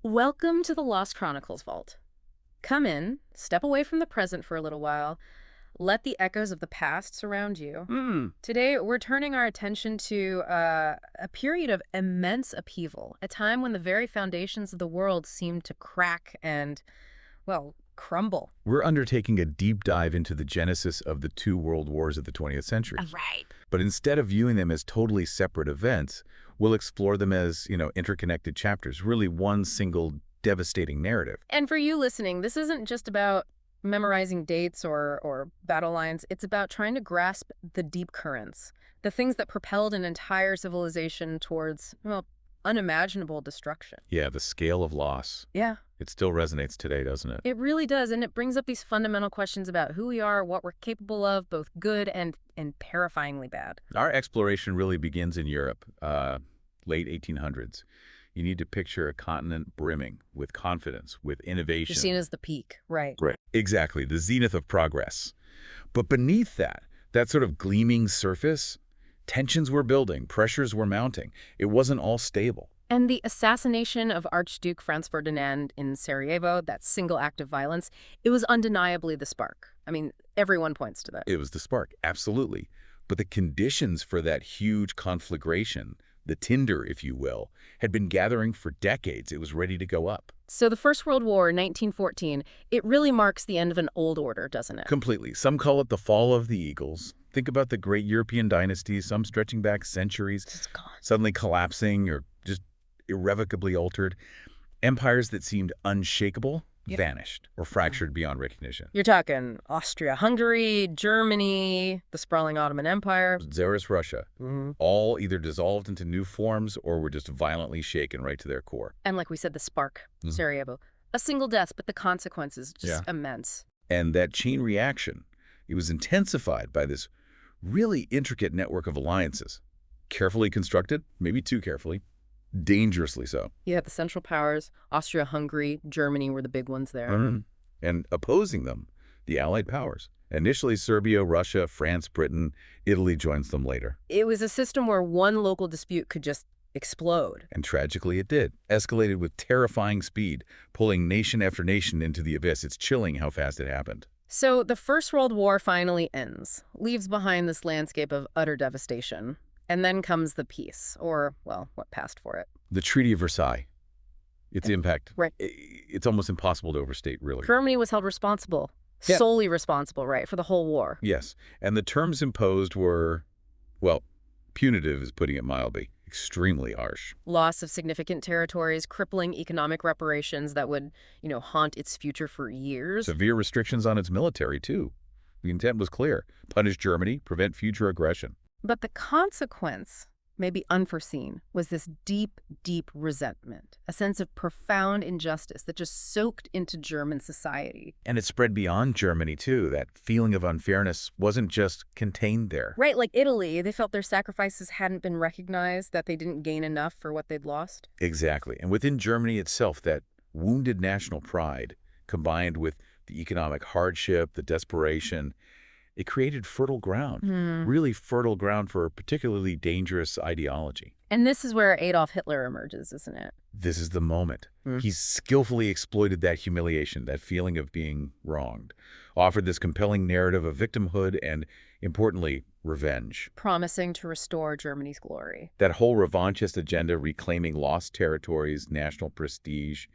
Welcome to the Lost Chronicles Vault. Come in, step away from the present for a little while, let the echoes of the past surround you. Hmm. Today, we're turning our attention to a period of immense upheaval, a time when the very foundations of the world seemed to crack and, well, crumble. We're undertaking a deep dive into the genesis of the two world wars of the 20th century. Right. But instead of viewing them as totally separate events, we'll explore them as, interconnected chapters, really one single devastating narrative. And for you listening, this isn't just about memorizing dates or battle lines. It's about trying to grasp the deep currents, the things that propelled an entire civilization towards, well, unimaginable destruction. Yeah, the scale of loss. Yeah, It still resonates today, doesn't it? it really does. And it brings up these fundamental questions about who we are, what we're capable of, both good and terrifyingly bad. Our exploration really begins in Europe, late 1800s. You need to picture a continent brimming with confidence, with innovation. You're seen as the peak, right? Right. Exactly, the zenith of progress. But beneath that sort of gleaming surface, tensions were building, pressures were mounting. It wasn't all stable. And the assassination of Archduke Franz Ferdinand in Sarajevo, that single act of violence, it was undeniably the spark. I mean, everyone points to that. It was the spark, absolutely. But the conditions for that huge conflagration, the tinder, if you will, had been gathering for decades. It was ready to go up. So the First World War, 1914, it really marks the end of an old order, doesn't it? Completely. Some call it the fall of the eagles. Think about the great European dynasties, some stretching back centuries, It's gone. suddenly collapsing or just irrevocably altered. Empires that seemed unshakable Yeah. vanished or fractured beyond recognition. You're talking Austria-Hungary, Germany, the sprawling Ottoman Empire. Tsarist Russia, Hmm. all either dissolved into new forms or were just violently shaken right to their core. And like we said, the spark, Mhm. Sarajevo. A single death, but the consequences just Yeah. immense. And that chain reaction, it was intensified by this really intricate network of alliances. Carefully constructed, maybe too carefully, dangerously so. You have the Central Powers, Austria-Hungary, Germany were the big ones there. And opposing them, the Allied powers. Initially Serbia, Russia, France, Britain, Italy joins them later. It was a system where one local dispute could just explode. And tragically it did. Escalated with terrifying speed, pulling nation after nation into the abyss. It's chilling how fast it happened. So the First World War finally ends, leaves behind this landscape of utter devastation. And then comes the peace, or, well, what passed for it. The Treaty of Versailles. Its impact. Right. It's almost impossible to overstate, really. Germany was held responsible, Yeah. solely responsible, right, for the whole war. Yes. And the terms imposed were, well, punitive is putting it mildly, extremely harsh. Loss of significant territories, crippling economic reparations that would, haunt its future for years. Severe restrictions on its military, too. The intent was clear. Punish Germany, prevent future aggression. But the consequence, maybe unforeseen, was this deep, deep resentment, a sense of profound injustice that just soaked into German society. And it spread beyond Germany, too. That feeling of unfairness wasn't just contained there. Right, like Italy, they felt their sacrifices hadn't been recognized, that they didn't gain enough for what they'd lost. Exactly. And within Germany itself, that wounded national pride, combined with the economic hardship, the desperation, it created fertile ground, really fertile ground for a particularly dangerous ideology. And this is where Adolf Hitler emerges, isn't it? This is the moment. He's skillfully exploited that humiliation, that feeling of being wronged, offered this compelling narrative of victimhood and, importantly, revenge. Promising to restore Germany's glory. That whole revanchist agenda, reclaiming lost territories, national prestige,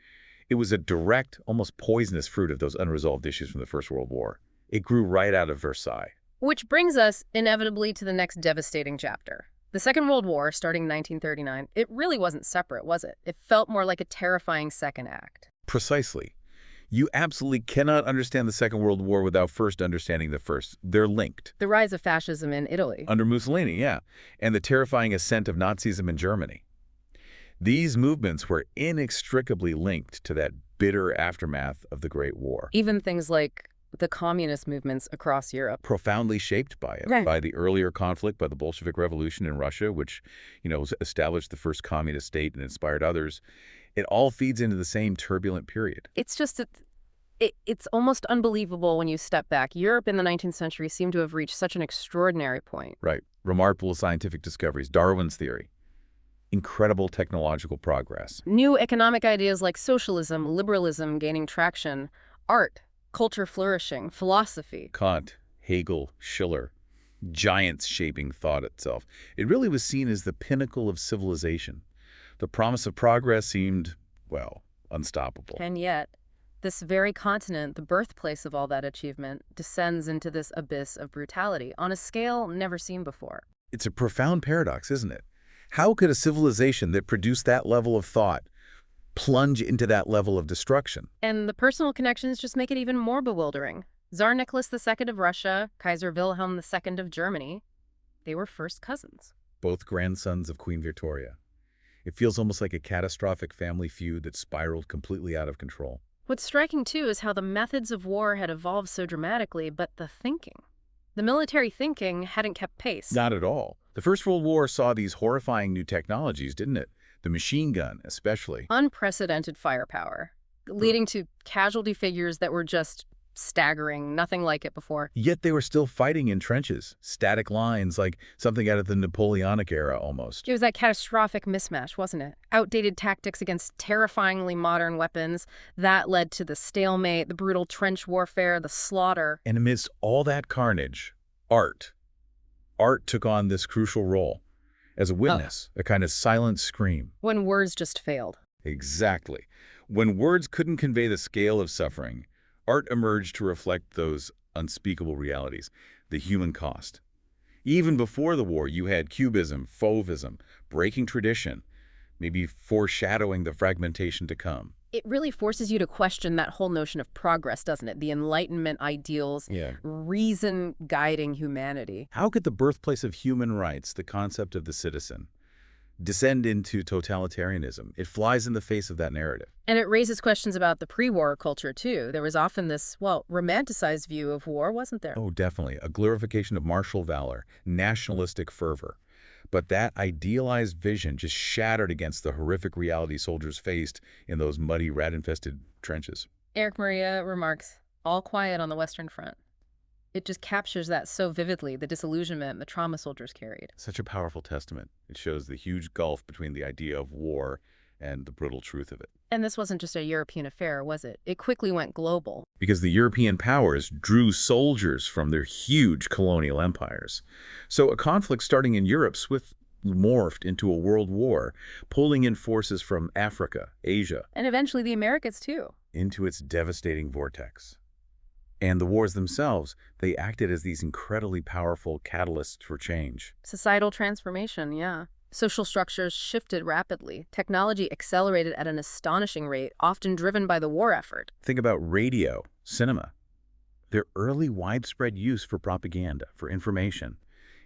it was a direct, almost poisonous fruit of those unresolved issues from the First World War. It grew right out of Versailles. Which brings us inevitably to the next devastating chapter. The Second World War, starting in 1939, it really wasn't separate, was it? It felt more like a terrifying second act. Precisely. You absolutely cannot understand the Second World War without first understanding the first. They're linked. The rise of fascism in Italy. Under Mussolini, yeah, and the terrifying ascent of Nazism in Germany. These movements were inextricably linked to that bitter aftermath of the Great War. Even things like the communist movements across Europe. Profoundly shaped by it, Right. by the earlier conflict, by the Bolshevik Revolution in Russia, which, established the first communist state and inspired others. It all feeds into the same turbulent period. It's just, it's almost unbelievable when you step back. Europe in the 19th century seemed to have reached such an extraordinary point. Right. Remarkable scientific discoveries, Darwin's theory. incredible technological progress. New economic ideas like socialism, liberalism gaining traction, art, culture flourishing, philosophy. Kant, Hegel, Schiller, giants shaping thought itself. It really was seen as the pinnacle of civilization. The promise of progress seemed, well, unstoppable. And yet, this very continent, the birthplace of all that achievement, descends into this abyss of brutality on a scale never seen before. It's a profound paradox, isn't it? How could a civilization that produced that level of thought plunge into that level of destruction? And the personal connections just make it even more bewildering. Tsar Nicholas II of Russia, Kaiser Wilhelm II of Germany, they were first cousins. Both grandsons of Queen Victoria. It feels almost like a catastrophic family feud that spiraled completely out of control. What's striking, too, is how the methods of war had evolved so dramatically, but the thinking. The military thinking hadn't kept pace. Not at all. The First World War saw these horrifying new technologies, didn't it? The machine gun, especially. Unprecedented firepower, leading to casualty figures that were just staggering, nothing like it before. Yet they were still fighting in trenches, static lines, like something out of the Napoleonic era almost. It was that catastrophic mismatch, wasn't it? Outdated tactics against terrifyingly modern weapons. That led to the stalemate, the brutal trench warfare, the slaughter. And amidst all that carnage, art. Art took on this crucial role. As a witness, a kind of silent scream. When words just failed. Exactly. When words couldn't convey the scale of suffering, art emerged to reflect those unspeakable realities, the human cost. Even before the war, you had cubism, fauvism, breaking tradition, maybe foreshadowing the fragmentation to come. It really forces you to question that whole notion of progress, doesn't it? The Enlightenment ideals, reason guiding humanity. How could the birthplace of human rights, the concept of the citizen, descend into totalitarianism? It flies in the face of that narrative. And it raises questions about the pre-war culture, too. There was often this, well, romanticized view of war, wasn't there? Oh, definitely. A glorification of martial valor, nationalistic fervor. But that idealized vision just shattered against the horrific reality soldiers faced in those muddy, rat-infested trenches. Eric Maria remarks, all quiet on the Western Front. It just captures that so vividly, the disillusionment, the trauma soldiers carried. Such a powerful testament. It shows the huge gulf between the idea of war and the brutal truth of it. And this wasn't just a European affair, was it? It quickly went global. Because the European powers drew soldiers from their huge colonial empires. So a conflict starting in Europe swiftly morphed into a world war, pulling in forces from Africa, Asia, and eventually the Americas, too, into its devastating vortex. And the wars themselves, they acted as these incredibly powerful catalysts for change. Societal transformation, yeah. Social structures shifted rapidly. Technology accelerated at an astonishing rate, often driven by the war effort. Think about radio, cinema. Their early widespread use for propaganda, for information.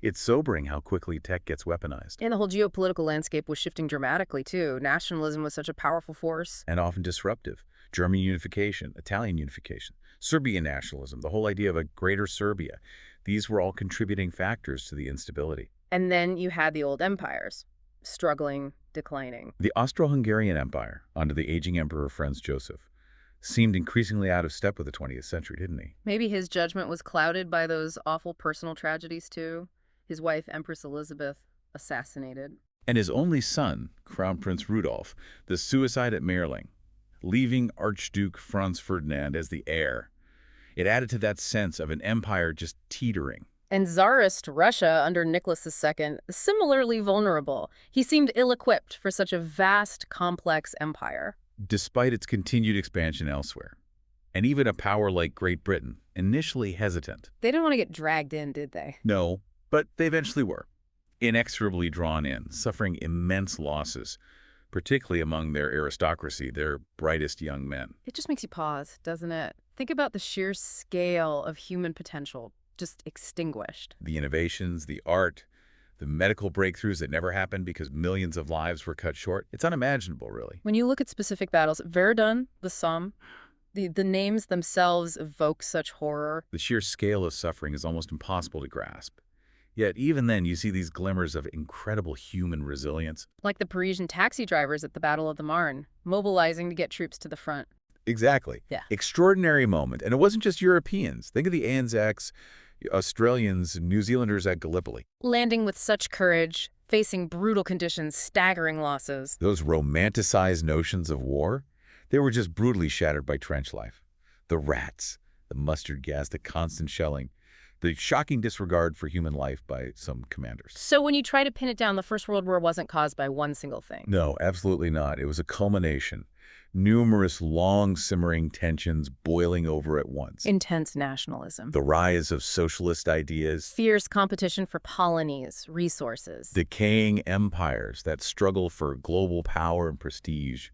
It's sobering how quickly tech gets weaponized. And the whole geopolitical landscape was shifting dramatically, too. Nationalism was such a powerful force. And often disruptive. German unification, Italian unification, Serbian nationalism, the whole idea of a greater Serbia. These were all contributing factors to the instability. And then you had the old empires, struggling, declining. The Austro-Hungarian Empire, under the aging Emperor Franz Joseph, seemed increasingly out of step with the 20th century, didn't he? Maybe his judgment was clouded by those awful personal tragedies, too. His wife, Empress Elizabeth, assassinated. And his only son, Crown Prince Rudolf, the suicide at Mayerling, leaving Archduke Franz Ferdinand as the heir. It added to that sense of an empire just teetering. And Tsarist Russia under Nicholas II, similarly vulnerable. He seemed ill-equipped for such a vast, complex empire. Despite its continued expansion elsewhere. And even a power like Great Britain, initially hesitant. They didn't want to get dragged in, did they? No, but they eventually were. Inexorably drawn in, suffering immense losses, particularly among their aristocracy, their brightest young men. It just makes you pause, doesn't it? Think about the sheer scale of human potential just extinguished. The innovations, the art, the medical breakthroughs that never happened because millions of lives were cut short. It's unimaginable, really. When you look at specific battles, Verdun, the Somme, the names themselves evoke such horror. The sheer scale of suffering is almost impossible to grasp. Yet even then, you see these glimmers of incredible human resilience. Like the Parisian taxi drivers at the Battle of the Marne, mobilizing to get troops to the front. Exactly. Yeah. Extraordinary moment. And it wasn't just Europeans. Think of the Anzacs, Australians, New Zealanders at Gallipoli. Landing with such courage, facing brutal conditions, staggering losses. Those romanticized notions of war, they were just brutally shattered by trench life. The rats, the mustard gas, the constant shelling, the shocking disregard for human life by some commanders. So when you try to pin it down, the First World War wasn't caused by one single thing. No, absolutely not. It was a culmination. Numerous long-simmering tensions boiling over at once. Intense nationalism. The rise of socialist ideas. Fierce competition for colonies, resources. Decaying empires that struggle for global power and prestige.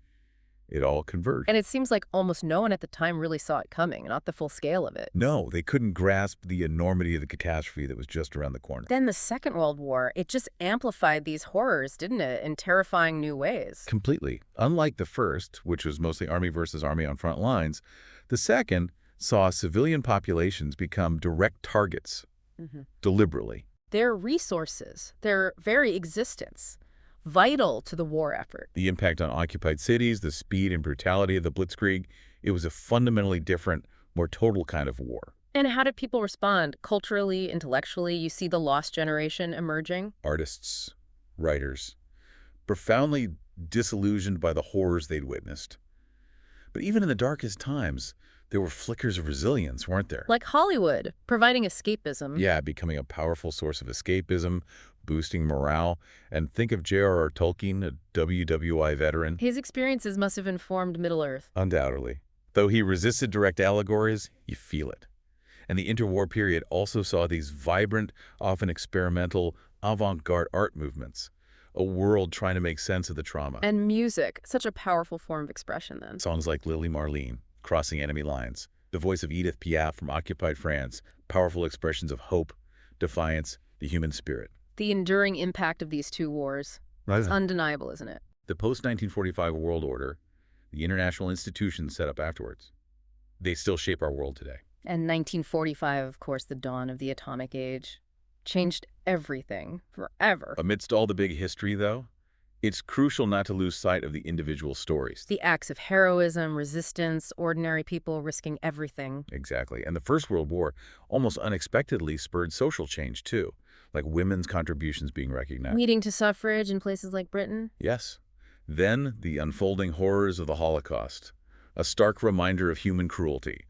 It all converged. And it seems like almost no one at the time really saw it coming, not the full scale of it. No, they couldn't grasp the enormity of the catastrophe that was just around the corner. Then the Second World War, it just amplified these horrors, didn't it, in terrifying new ways? Completely. Unlike the first, which was mostly army versus army on front lines, the second saw civilian populations become direct targets, deliberately. Their resources, their very existence, vital to the war effort. The impact on occupied cities, the speed and brutality of the Blitzkrieg, it was a fundamentally different, more total kind of war. And how did people respond? Culturally, intellectually, you see the lost generation emerging? Artists, writers, profoundly disillusioned by the horrors they'd witnessed. But even in the darkest times, there were flickers of resilience, weren't there? Like Hollywood, providing escapism. Yeah, becoming a powerful source of escapism, boosting morale. And think of J.R.R. Tolkien, a WWI veteran. His experiences must have informed Middle-earth. Undoubtedly. Though he resisted direct allegories, you feel it. And the interwar period also saw these vibrant, often experimental, avant-garde art movements. A world trying to make sense of the trauma. And music, such a powerful form of expression then. Songs like Lily Marlene, Crossing Enemy Lines, the voice of Edith Piaf from occupied France, powerful expressions of hope, defiance, the human spirit. The enduring impact of these two wars. It's undeniable, isn't it? The post-1945 world order, the international institutions set up afterwards, they still shape our world today. And 1945, of course, the dawn of the atomic age, changed everything forever. Amidst all the big history, though, it's crucial not to lose sight of the individual stories. The acts of heroism, resistance, ordinary people risking everything. Exactly. And the First World War almost unexpectedly spurred social change, too, like women's contributions being recognized. Leading to suffrage in places like Britain. Yes. Then the unfolding horrors of the Holocaust, a stark reminder of human cruelty,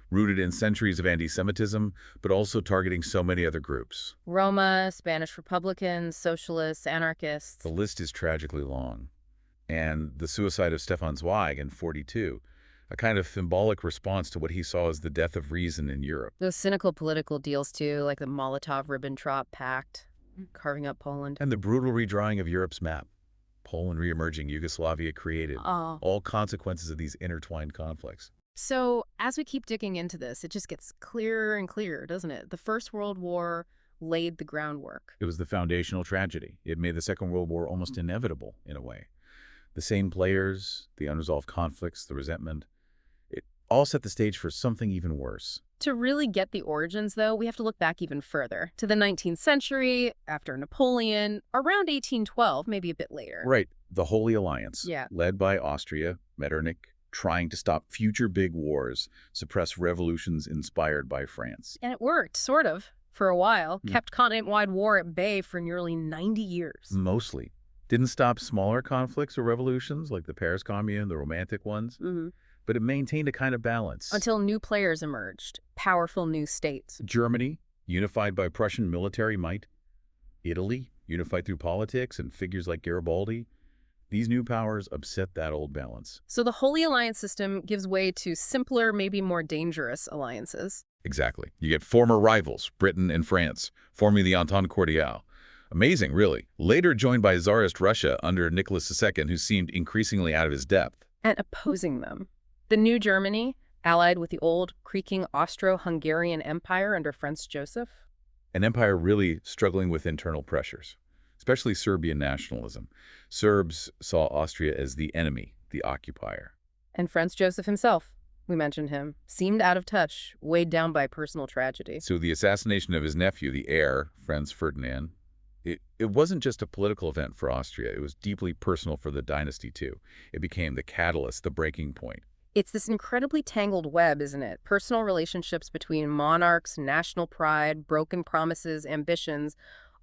rooted in centuries of anti-Semitism, but also targeting so many other groups. Roma, Spanish Republicans, socialists, anarchists. The list is tragically long. And the suicide of Stefan Zweig in '42, a kind of symbolic response to what he saw as the death of reason in Europe. Those cynical political deals, too, like the Molotov-Ribbentrop Pact, carving up Poland. And the brutal redrawing of Europe's map. Poland re-emerging, Yugoslavia created. All consequences of these intertwined conflicts. So, as we keep digging into this, it just gets clearer and clearer, doesn't it? The First World War laid the groundwork. It was the foundational tragedy. It made the Second World War almost inevitable, in a way. The same players, the unresolved conflicts, the resentment, it all set the stage for something even worse. To really get the origins, though, we have to look back even further, to the 19th century, after Napoleon, around 1812, maybe a bit later. Right, the Holy Alliance, Yeah. led by Austria, Metternich, trying to stop future big wars, suppress revolutions inspired by France. And it worked, sort of, for a while. Kept continent-wide war at bay for nearly 90 years. Mostly. Didn't stop smaller conflicts or revolutions like the Paris Commune, the Romantic ones, but it maintained a kind of balance. Until new players emerged, powerful new states. Germany, unified by Prussian military might. Italy, unified through politics and figures like Garibaldi. These new powers upset that old balance. So the Holy Alliance system gives way to simpler, maybe more dangerous alliances. Exactly. You get former rivals, Britain and France, forming the Entente Cordiale. Amazing, really. Later joined by Tsarist Russia under Nicholas II, who seemed increasingly out of his depth. And opposing them. The new Germany, allied with the old, creaking Austro-Hungarian Empire under Franz Joseph. An empire really struggling with internal pressures, especially Serbian nationalism. Serbs saw Austria as the enemy, the occupier. And Franz Joseph himself, we mentioned him, seemed out of touch, weighed down by personal tragedy. So the assassination of his nephew, the heir, Franz Ferdinand, it wasn't just a political event for Austria. It was deeply personal for the dynasty, too. It became the catalyst, the breaking point. It's this incredibly tangled web, isn't it? Personal relationships between monarchs, national pride, broken promises, ambitions,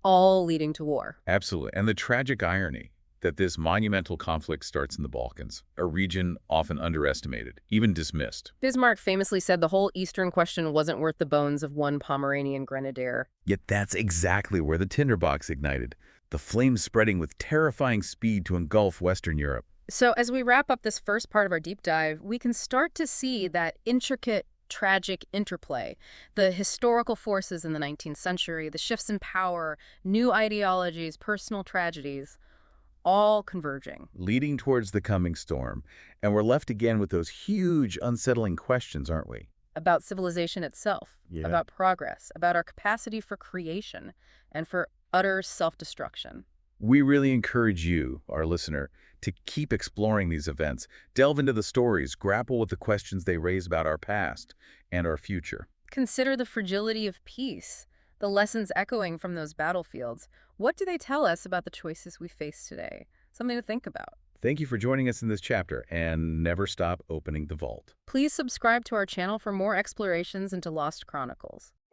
all leading to war. Absolutely. And the tragic irony that this monumental conflict starts in the Balkans, a region often underestimated, even dismissed. Bismarck famously said the whole Eastern question wasn't worth the bones of one Pomeranian grenadier. Yet that's exactly where the tinderbox ignited, the flames spreading with terrifying speed to engulf Western Europe. So as we wrap up this first part of our deep dive, we can start to see that intricate, tragic interplay. The historical forces in the 19th century, the shifts in power, new ideologies, personal tragedies, all converging. Leading towards the coming storm. And we're left again with those huge, unsettling questions, aren't we? About civilization itself, Yeah. about progress, about our capacity for creation and for utter self-destruction. We really encourage you, our listener, to keep exploring these events, delve into the stories, grapple with the questions they raise about our past and our future. Consider the fragility of peace, the lessons echoing from those battlefields. What do they tell us about the choices we face today? Something to think about. Thank you for joining us in this chapter, and never stop opening the vault. Please subscribe to our channel for more explorations into Lost Chronicles.